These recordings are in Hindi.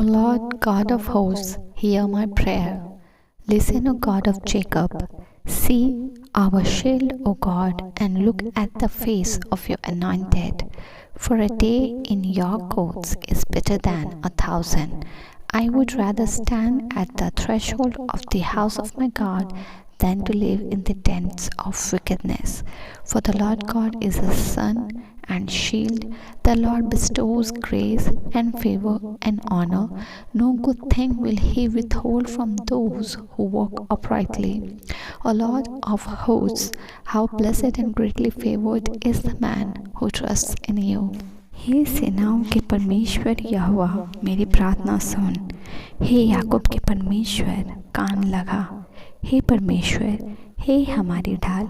Lord God of hosts, hear my prayer. Listen, O God of Jacob. See our shield, O God, and look at the face of your anointed. For a day in your courts is better than 1,000. I would rather stand at the threshold of the house of my God than to live in the tents of wickedness. For the Lord God is a sun and shield. The Lord bestows grace and favor and honor. No good thing will he withhold from those who walk uprightly. O Lord of hosts, how blessed and greatly favored is the man who trusts in you. हे सेनाओं के परमेश्वर यहोवा, मेरी प्रार्थना सुन। हे याकूब के परमेश्वर, कान लगा। हे परमेश्वर, हे हमारी ढाल,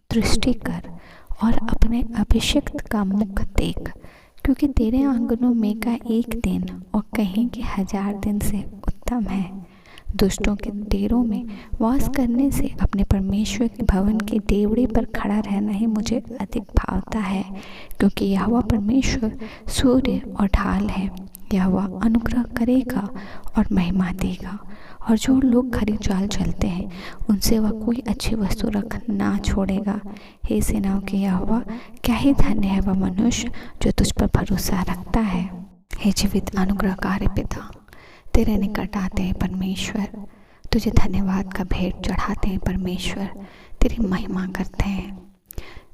दृष्टि कर और अपने अभिषिक्त का मुख देख, क्योंकि तेरे आंगनों में का एक दिन और कहीं के 1000 दिन से उत्तम है। दुष्टों के डेरों में वास करने से अपने परमेश्वर के भवन की डेवड़ी पर खड़ा रहना ही मुझे अधिक भावता है, क्योंकि यहोवा परमेश्वर सूर्य और ढाल है। यहोवा अनुग्रह करेगा और महिमा देगा, और जो लोग खरी चाल चलते हैं उनसे वह कोई अच्छी वस्तु रख ना छोड़ेगा। हे सेनाओं के यहोवा, क्या ही धन्य है वह मनुष्य जो तुझ पर भरोसा रखता है। हे जीवित अनुग्रहकारी पिता, तेरे निकट आते हैं परमेश्वर, तुझे धन्यवाद का भेंट चढ़ाते हैं परमेश्वर, तेरी महिमा करते हैं।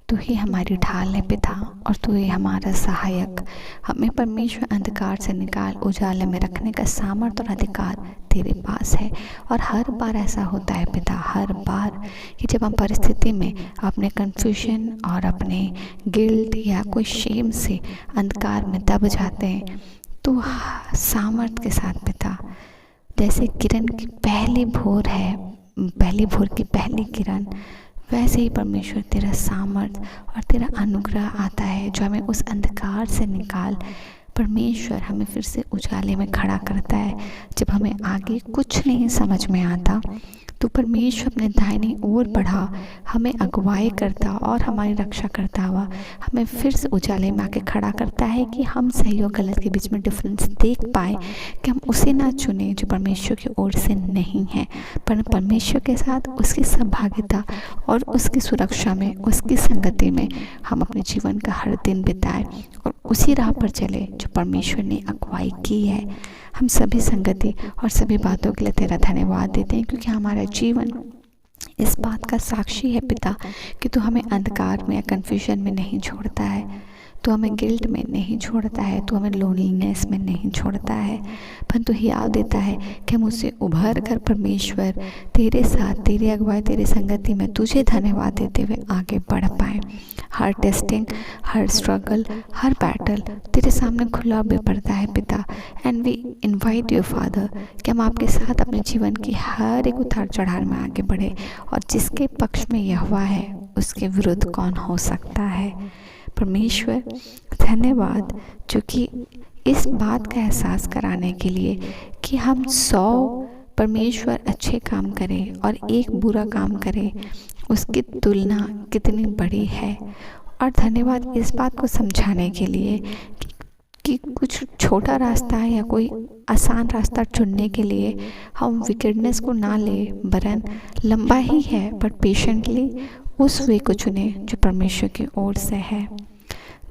तू ही हमारी ढाल है पिता, और तू ही हमारा सहायक। हमें परमेश्वर अंधकार से निकाल उजाले में रखने का सामर्थ्य और अधिकार तेरे पास है। और हर बार ऐसा होता है पिता, हर बार कि जब हम परिस्थिति में अपने कन्फ्यूजन और अपने गिल्ट या कोई शेम से अंधकार में दब जाते हैं, तो सामर्थ के साथ पिता, जैसे किरण की पहली भोर है, पहली भोर की पहली किरण, वैसे ही परमेश्वर तेरा सामर्थ और तेरा अनुग्रह आता है, जो हमें उस अंधकार से निकाल परमेश्वर हमें फिर से उजाले में खड़ा करता है। जब हमें आगे कुछ नहीं समझ में आता तो परमेश्वर अपने दाहिनी ओर बढ़ा हमें अगुवाई करता और हमारी रक्षा करता हुआ हमें फिर से उजाले में आके खड़ा करता है कि हम सही और गलत के बीच में डिफरेंस देख पाए, कि हम उसे ना चुने जो परमेश्वर की ओर से नहीं है, पर परमेश्वर के साथ उसकी सहभागिता और उसकी सुरक्षा में, उसकी संगति में हम अपने जीवन का हर दिन बिताए और उसी राह पर चले जो परमेश्वर ने अगुवाई की है। हम सभी संगति और सभी बातों के लिए तेरा धन्यवाद देते हैं, क्योंकि हमारा जीवन इस बात का साक्षी है पिता कि तू हमें अंधकार में या कन्फ्यूजन में नहीं छोड़ता है, तू हमें गिल्ट में नहीं छोड़ता है, तू हमें लोनलीनेस में नहीं छोड़ता है, परंतु याद देता है कि हम उससे उभर कर परमेश्वर तेरे साथ, तेरी अगुवाई, तेरी संगति में तुझे धन्यवाद देते हुए आगे बढ़ पाए। हर टेस्टिंग, हर स्ट्रगल, हर बैटल तेरे सामने खुला बेपर्दा है पिता, and we invite you father कि हम आपके साथ अपने जीवन की हर एक उतार चढ़ाव में आगे बढ़े, और जिसके पक्ष में यहोवा है उसके विरुद्ध कौन हो सकता है। परमेश्वर धन्यवाद, जो कि इस बात का एहसास कराने के लिए कि हम 100 परमेश्वर अच्छे काम करें और एक बुरा काम करें, उसकी तुलना कितनी बड़ी है। और धन्यवाद इस बात को समझाने के लिए कि कुछ छोटा रास्ता या कोई आसान रास्ता चुनने के लिए हम विकेडनेस को ना ले, वरन लंबा ही है बट पेशेंटली उस वे को चुने जो परमेश्वर की ओर से है।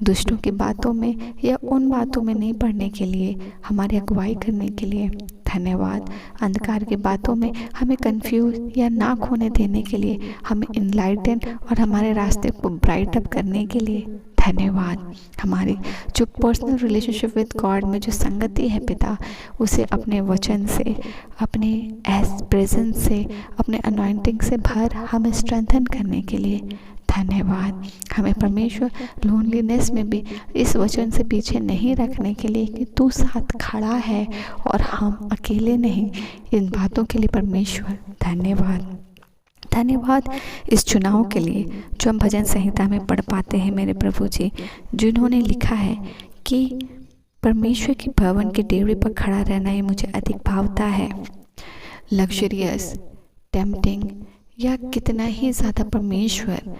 दुष्टों की बातों में या उन बातों में नहीं पढ़ने के लिए, हमारी अगुवाई करने के लिए धन्यवाद। अंधकार की बातों में हमें कंफ्यूज या ना खोने देने के लिए, हमें इनलाइटन और हमारे रास्ते को ब्राइट अप करने के लिए धन्यवाद। हमारी जो पर्सनल रिलेशनशिप विद गॉड में जो संगति है पिता, उसे अपने वचन से, अपने एस प्रेजेंस से, अपने अनॉइंटिंग से भर हमें स्ट्रेंथन करने के लिए धन्यवाद। हमें परमेश्वर लोनलीनेस में भी इस वचन से पीछे नहीं रखने के लिए कि तू साथ खड़ा है और हम अकेले नहीं, इन बातों के लिए परमेश्वर धन्यवाद। धन्यवाद इस चुनाव के लिए जो हम भजन संहिता में पढ़ पाते हैं मेरे प्रभु जी, जिन्होंने लिखा है कि परमेश्वर की भवन के डेवड़े पर खड़ा रहना ही मुझे अधिक भावता है। लग्जरियस, टेम्पटिंग या कितना ही ज़्यादा परमेश्वर,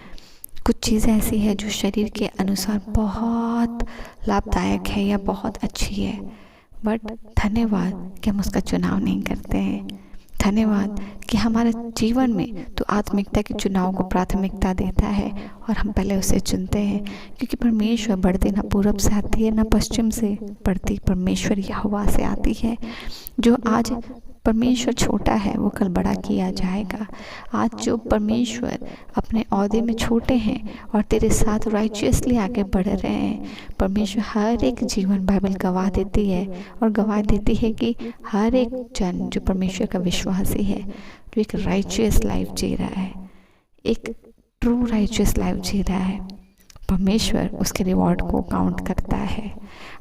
कुछ चीज़ ऐसी है जो शरीर के अनुसार बहुत लाभदायक है या बहुत अच्छी है, बट धन्यवाद कि हम उसका चुनाव नहीं करते हैं। धन्यवाद कि हमारे जीवन में तो आत्मिकता के चुनाव को प्राथमिकता देता है और हम पहले उसे चुनते हैं, क्योंकि परमेश्वर बढ़ती ना पूरब से आती है ना पश्चिम से बढ़ती, परमेश्वर यहोवा से आती है। जो आज परमेश्वर छोटा है वो कल बड़ा किया जाएगा। आज जो परमेश्वर अपने ओहदे में छोटे हैं और तेरे साथ राइचियसली आगे बढ़ रहे हैं, परमेश्वर हर एक जीवन बाइबल गवाह देती है और गवाह देती है कि हर एक जन जो परमेश्वर का विश्वासी है, जो एक राइचियस लाइफ जी रहा है, एक ट्रू राइचियस लाइफ जी रहा है, परमेश्वर उसके रिवॉर्ड को काउंट करता है।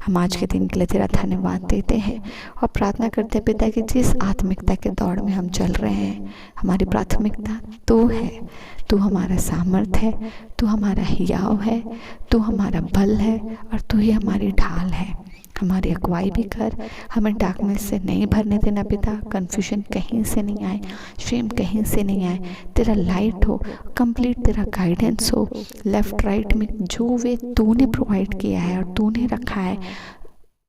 हम आज के दिन के लिए तेरा धन्यवाद देते हैं और प्रार्थना करते हैं पिता कि जिस आत्मिकता के दौड़ में हम चल रहे हैं, हमारी प्राथमिकता तू है, तू हमारा सामर्थ है, तू हमारा हियाव है, तू हमारा बल है और तू ही हमारी ढाल है। हमारी अगुवाई भी कर, हमें डार्कनेस से नहीं भरने देना पिता, कन्फ्यूजन कहीं से नहीं आए, शेम कहीं से नहीं आए, तेरा लाइट हो, कंप्लीट तेरा गाइडेंस हो, लेफ्ट राइट में जो वे तूने प्रोवाइड किया है और तूने रखा है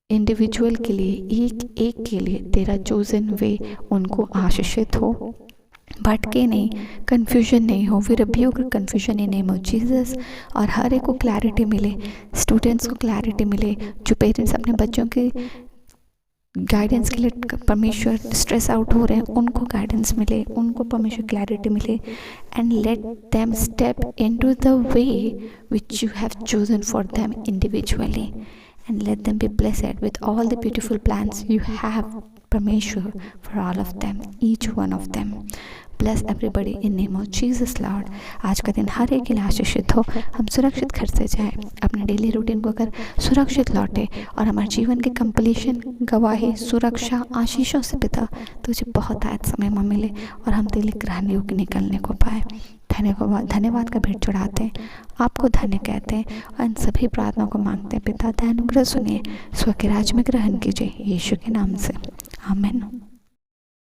इंडिविजुअल के लिए, एक एक के लिए तेरा चोजन वे उनको आशीषित हो, भटके नहीं, कन्फ्यूजन नहीं हो। We rebuke confusion in name of Jesus और हर एक को क्लैरिटी मिले, स्टूडेंट्स को क्लैरिटी मिले, जो पेरेंट्स अपने बच्चों के गाइडेंस के लिए परमेश्वर स्ट्रेस आउट हो रहे हैं उनको गाइडेंस मिले, उनको परमेश्वर क्लैरिटी मिले and let them step into the way which you have chosen for them individually and let them be blessed with all the beautiful plans you have, Parmeshwar, for all of them, each one of them. Bless everybody in name of Jesus Lord. आज का दिन हर एक के लिए आशीषित हो, हम सुरक्षित घर से जाए, अपने डेली रूटीन को कर सुरक्षित लौटे और हमारे जीवन की कंप्लीशन, गवाही, सुरक्षा, आशीषों से पिता तुझे बहुत आयत समय में मिले और हम तेरे ग्रहण योग्य निकलने को पाए। धन्यवाद का भेंट चढ़ाते हैं, आपको धन्य कहते हैं और इन सभी प्रार्थनाओं को मांगते हैं पिता, दया अनुग्रह सुनिए, स्व के राज में ग्रहण कीजिए, यीशु के नाम से, आमीन।